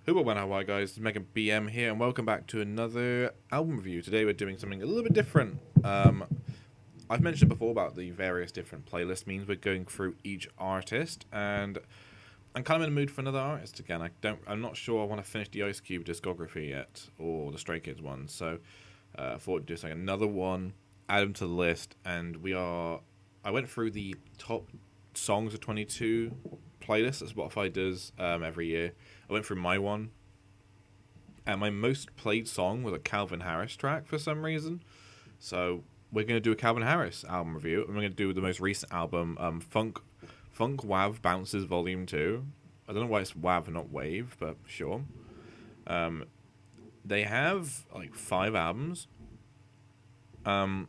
Hi guys, it's MegaBM here, and welcome back to another album review. Today we're doing something a little bit different. I've mentioned before about the various different playlist means we're going through each artist, and I'm kind of in the mood for another artist again. I'm not sure I want to finish the Ice Cube discography yet, or the Stray Kids one. So I thought we'd do like another one, add them to the list, and I went through the top songs of 22 playlist that Spotify does every year. I went through my one, and my most played song was a Calvin Harris track for some reason. So we're going to do a Calvin Harris album review, and we're going to do the most recent album, Funk Wav Bounces Volume 2. I don't know why it's Wav and not Wave, but sure. They have like 5 albums. I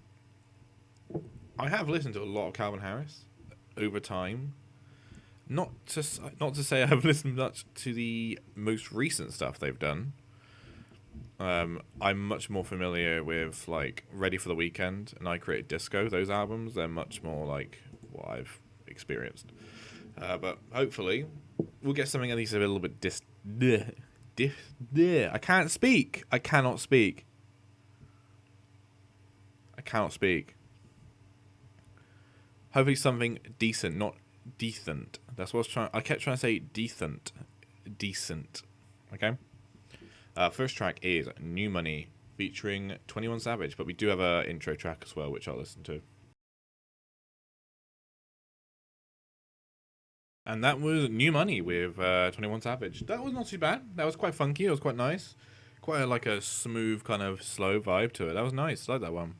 have listened to a lot of Calvin Harris over time. Not to say I've listened much to the most recent stuff they've done. I'm much more familiar with like Ready for the Weekend and I Created Disco. Those albums, they're much more like what I've experienced. But hopefully we'll get something at least a little bit I can't speak. I cannot speak. I cannot speak. Hopefully something decent, not decent. That's what I kept trying to say decent. Okay. First track is New Money featuring 21 Savage, but we do have an intro track as well, which I'll listen to. And that was New Money with 21 Savage. That was not too bad. That was quite funky. It was quite nice. Quite like a smooth kind of slow vibe to it. That was nice. I like that one.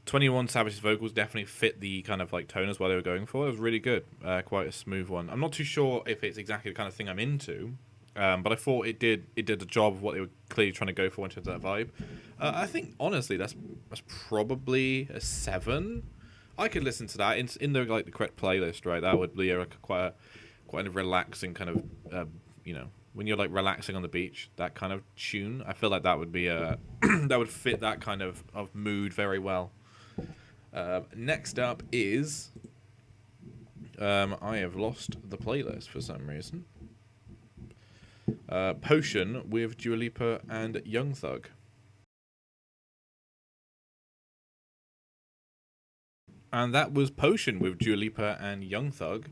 21 Savage's vocals definitely fit the kind of like tone as well they were going for. It was really good. Quite a smooth one. I'm not too sure if it's exactly the kind of thing I'm into, but I thought it did the job of what they were clearly trying to go for in terms of that vibe. I think honestly that's probably a 7. I could listen to that in the like the correct playlist, right? That would be quite a relaxing kind of when you're like relaxing on the beach, that kind of tune. I feel like that would be a that would fit that kind of mood very well. Next up is I have lost the playlist for some reason. Potion with Dua Lipa and Young Thug. And that was Potion with Dua Lipa and Young Thug.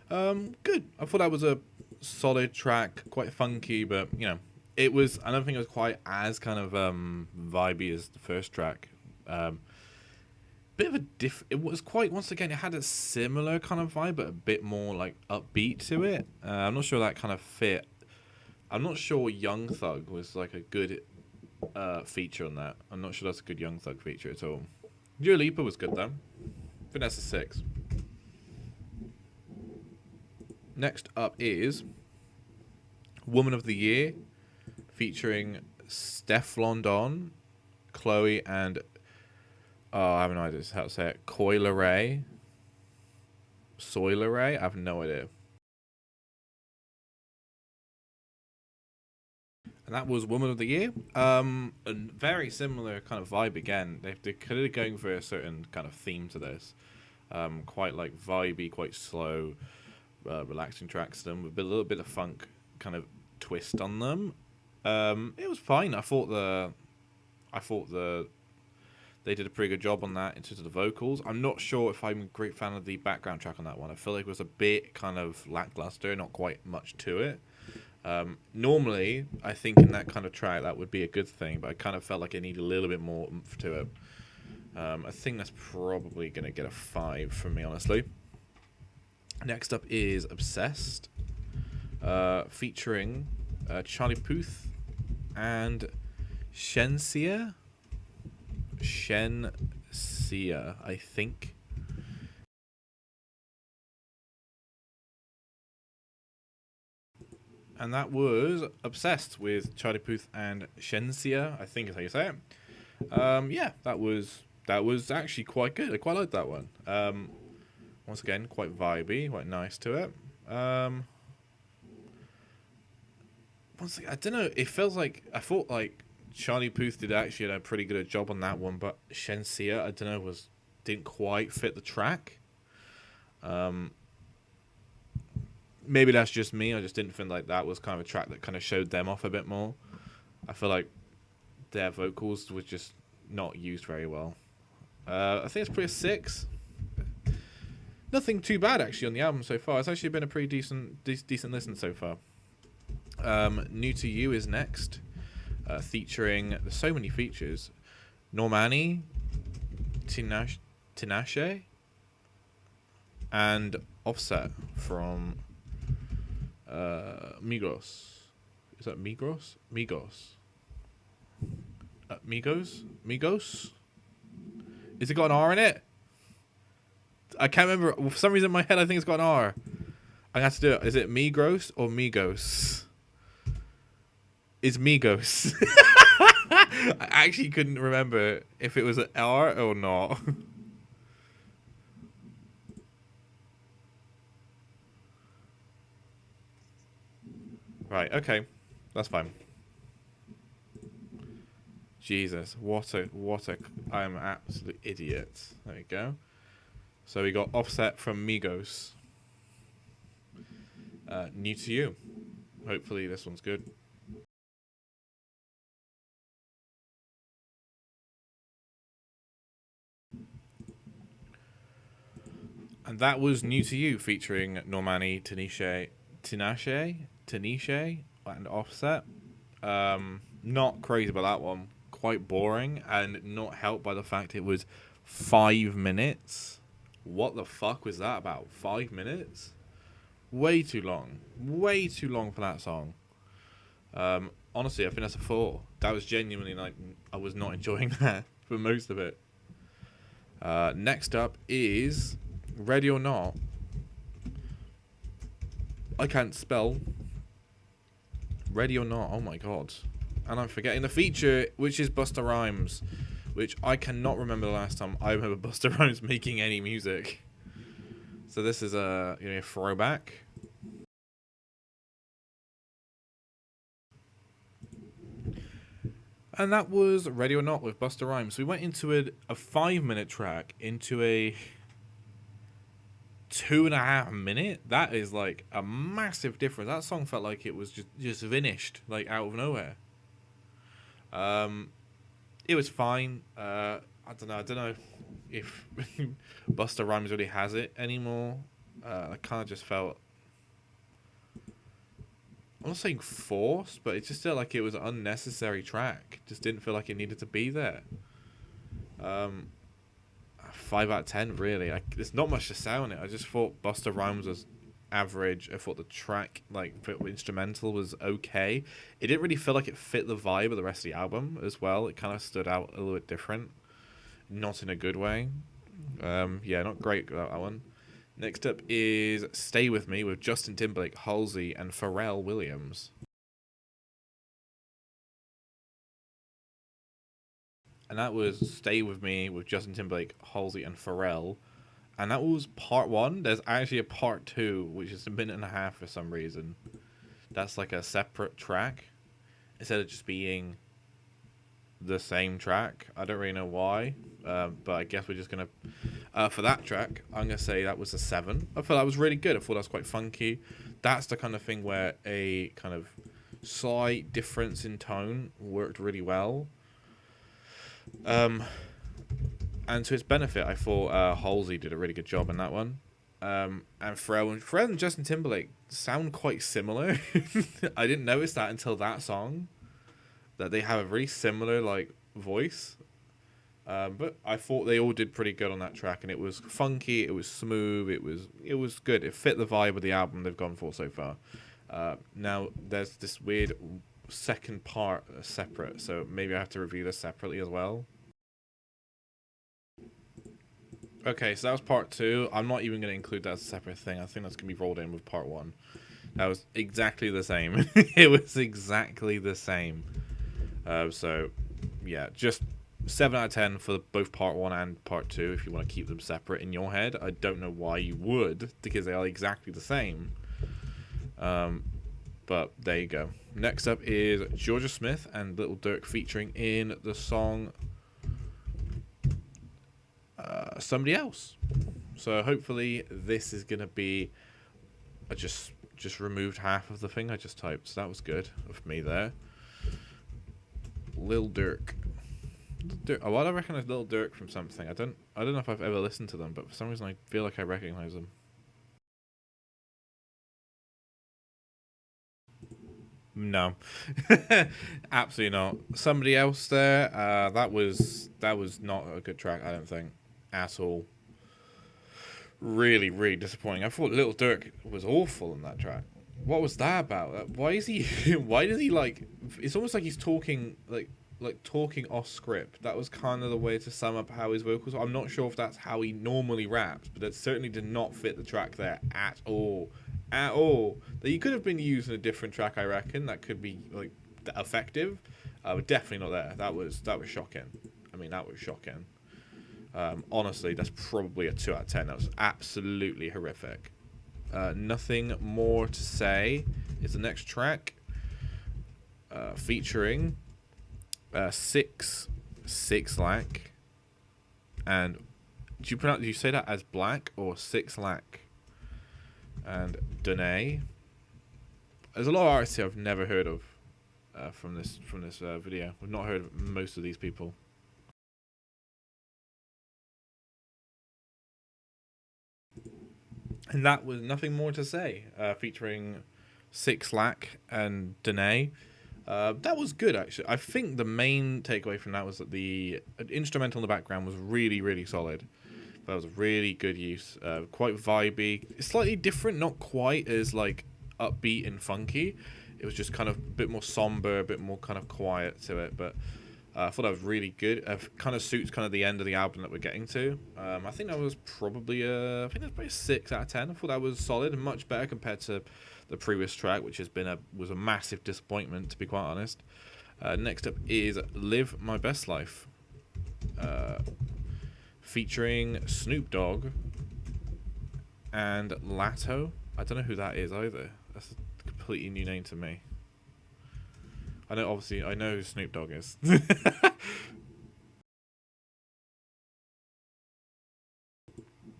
Good. I thought that was a solid track, quite funky, but it was. I don't think it was quite as kind of vibey as the first track. Bit of a it was quite, once again, it had a similar kind of vibe, but a bit more like upbeat to it. I'm not sure that kind of fit. I'm not sure Young Thug was like a good feature on that. I'm not sure that's a good Young Thug feature at all. Dua Lipa was good though. I think that's a 6. Next up is Woman of the Year featuring Steph London, Chloe, and I have no idea how to say it. Soileray. I have no idea. And that was Woman of the Year. A very similar kind of vibe again. They're clearly going for a certain kind of theme to this. Quite like vibey, quite slow, relaxing tracks to them with a little bit of funk kind of twist on them. It was fine. I thought they did a pretty good job on that in terms of the vocals. I'm not sure if I'm a great fan of the background track on that one. I feel like it was a bit kind of lackluster, not quite much to it. Normally, I think in that kind of track that would be a good thing, but I kind of felt like it needed a little bit more oomph to it. I think that's probably going to get a 5 from me, honestly. Next up is Obsessed, featuring Charlie Puth and Shenseea, I think. And that was Obsessed with Charlie Puth and Shenseea, I think is how you say it. Yeah, that was actually quite good. I quite liked that one. Once again, quite vibey, quite nice to it. Once again, I don't know. It feels like I thought like Charlie Puth did actually a pretty good job on that one, but Shenseea, I don't know, didn't quite fit the track. maybe that's just me. I just didn't think like that was kind of a track that kind of showed them off a bit more. I feel like their vocals were just not used very well. I think it's pretty 6. Nothing too bad actually on the album so far. It's actually been a pretty decent listen so far. New to You is next, featuring so many features: Normani, Tinashe, and Offset from Migos. Is that Migos? Migos. Migos? Is it got an R in it? I can't remember. For some reason in my head I think it's got an R. I have to do it. Is it Migros or Migos? It's Migos. I actually couldn't remember if it was an R or not. Right, okay. That's fine. Jesus, what a I'm an absolute idiot. There we go. So we got Offset from Migos. New to You. Hopefully this one's good. And that was New to You, featuring Normani, Tinashe, and Offset. Not crazy about that one. Quite boring, and not helped by the fact it was 5 minutes. What the fuck was that about? 5 minutes? Way too long. Way too long for that song. Honestly, I think that's a 4. That was genuinely like, I was not enjoying that for most of it. Next up is Ready or Not. I can't spell. Ready or Not, oh my god. And I'm forgetting the feature, which is Busta Rhymes, which I cannot remember the last time I remember Busta Rhymes making any music. So this is a throwback. And that was Ready or Not with Busta Rhymes. We went into a 5-minute track into a 2.5 minute. That is like a massive difference. That song felt like it was just finished, like out of nowhere. It was fine. I don't know if Busta Rhymes really has it anymore. I kind of just felt, I'm not saying forced, but it just felt like it was an unnecessary track. Just didn't feel like it needed to be there. 5 out of 10, really. There's not much to say on it. I just thought Busta Rhymes was average. I thought the track, like the instrumental, was okay. It didn't really feel like it fit the vibe of the rest of the album as well. It kind of stood out a little bit different, not in a good way. Yeah, not great about that one. Next up is Stay With Me with Justin Timberlake, Halsey, and Pharrell Williams. And that was Stay With Me with Justin Timberlake, Halsey, and Pharrell. And that was part 1. There's actually a part 2, which is a minute and a half for some reason. That's like a separate track, instead of just being the same track. I don't really know why, but I guess we're just going to... for that track, I'm going to say that was a 7. I thought that was really good. I thought that was quite funky. That's the kind of thing where a kind of slight difference in tone worked really well. And to its benefit, I thought Halsey did a really good job in that one. And Pharrell and Justin Timberlake sound quite similar. I didn't notice that until that song, that they have a really similar like voice. But I thought they all did pretty good on that track, and it was funky, it was smooth, it was good. It fit the vibe of the album they've gone for so far. Now there's this weird second part separate, so maybe I have to review this separately as well. Okay, so that was part 2. I'm not even going to include that as a separate thing. I think that's going to be rolled in with part 1. That was exactly the same. It was exactly the same. So, yeah, just 7 out of 10 for both part 1 and part 2 if you want to keep them separate in your head. I don't know why you would, because they are exactly the same. But there you go. Next up is Georgia Smith and Lil Durk featuring in the song Somebody Else. So hopefully this is going to be a just just removed half of the thing I just typed, so that was good of me there. Lil Durk. Oh, well, I recognize Lil Durk from something. I don't know if I've ever listened to them, but for some reason I feel like I recognize them. No, absolutely not. Somebody else there. That was not a good track. I don't think at all. Really, really disappointing. I thought Little Dirk was awful in that track. What was that about? Why is he? Why does he like? It's almost like he's talking like talking off script. That was kind of the way to sum up how his vocals are. I'm not sure if that's how he normally raps, but it certainly did not fit the track there at all. At all. That he could have been used in a different track, I reckon. That could be like effective. But definitely not there. That was shocking. I mean, that was shocking. Honestly, that's probably a 2 out of 10. That was absolutely horrific. Nothing more to say. Is the next track featuring Six Lack, and do you say that as Black or Six Lack? And Danae. There's a lot of artists here I've never heard of from this video. I've not heard of most of these people. And that was nothing more to say. Featuring Six Lack and Danae. That was good, actually. I think the main takeaway from that was that the instrumental in the background was really, really solid. That was a really good use. Quite vibey. It's slightly different, not quite as like upbeat and funky. It was just kind of a bit more somber, a bit more kind of quiet to it. But I thought that was really good. Kind of suits kind of the end of the album that we're getting to. I think that was probably a 6 out of 10. I thought that was solid and much better compared to the previous track, which was a massive disappointment, to be quite honest. Next up is Live My Best Life, featuring Snoop Dogg and Latto. I don't know who that is either. That's a completely new name to me. I know who Snoop Dogg is.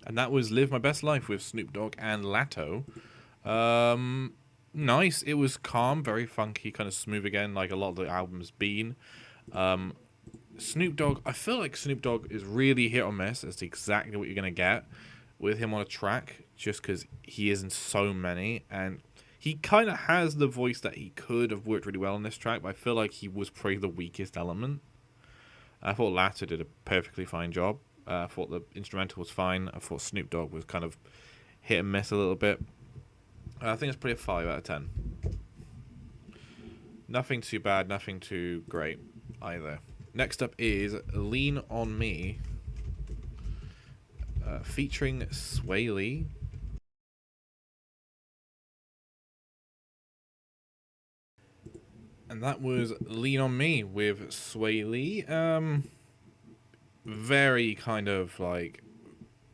And that was Live My Best Life with Snoop Dogg and Latto. Nice. It was calm, very funky, kind of smooth again, like a lot of the album's been. Snoop Dogg, I feel like Snoop Dogg is really hit or miss. That's exactly what you're going to get with him on a track, just because he is in so many. And he kind of has the voice that he could have worked really well on this track, but I feel like he was probably the weakest element. I thought Latto did a perfectly fine job. I thought the instrumental was fine. I thought Snoop Dogg was kind of hit and miss a little bit. I think it's probably a 5 out of 10. Nothing too bad, nothing too great either. Next up is Lean On Me, featuring Sway Lee. And that was Lean On Me with Sway Lee. Very kind of like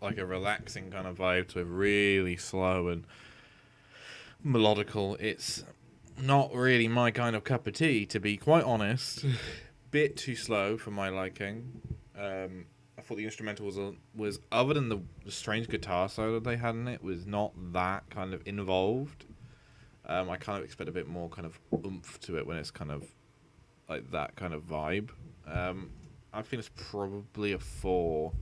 a relaxing kind of vibe to it, really slow and melodical. It's not really my kind of cup of tea, to be quite honest. Bit too slow for my liking. I thought the instrumental was other than the strange guitar solo they had in it, was not that kind of involved. I kind of expect a bit more kind of oomph to it when it's kind of like that kind of vibe. I think it's probably a 4,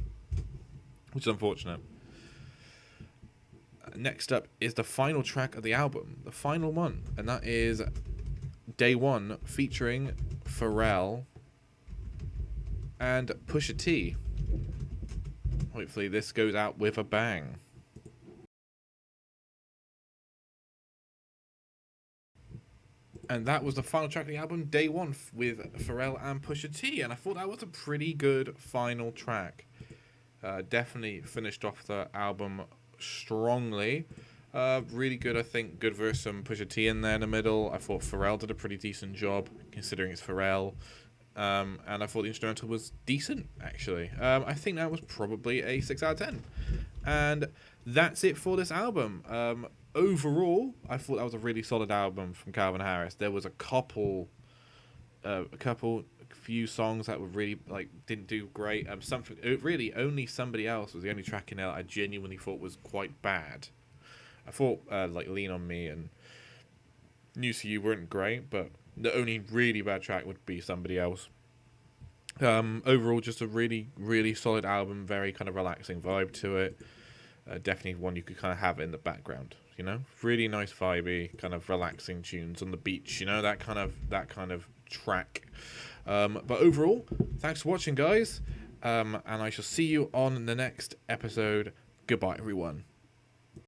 which is unfortunate. Next up is the final track of the album, the final one, and that is Day One, featuring Pharrell and Pusha T. Hopefully this goes out with a bang. And that was the final track of the album, Day One, with Pharrell and Pusha T. And I thought that was a pretty good final track. Definitely finished off the album strongly. Really good, I think. Good verse from Pusha T in there in the middle. I thought Pharrell did a pretty decent job, considering it's Pharrell. And I thought the instrumental was decent, actually. I think that was probably a 6 out of 10. And that's it for this album. Overall, I thought that was a really solid album from Calvin Harris. There was a few songs that were really didn't do great. Something really only Somebody Else was the only track in there that I genuinely thought was quite bad. I thought like Lean on Me and News to You weren't great, but the only really bad track would be Somebody Else. Overall, just a really, really solid album. Very kind of relaxing vibe to it. Definitely one you could kind of have in the background. You know, really nice vibey, kind of relaxing tunes on the beach. You know, that kind of track. But overall, thanks for watching, guys. And I shall see you on the next episode. Goodbye, everyone.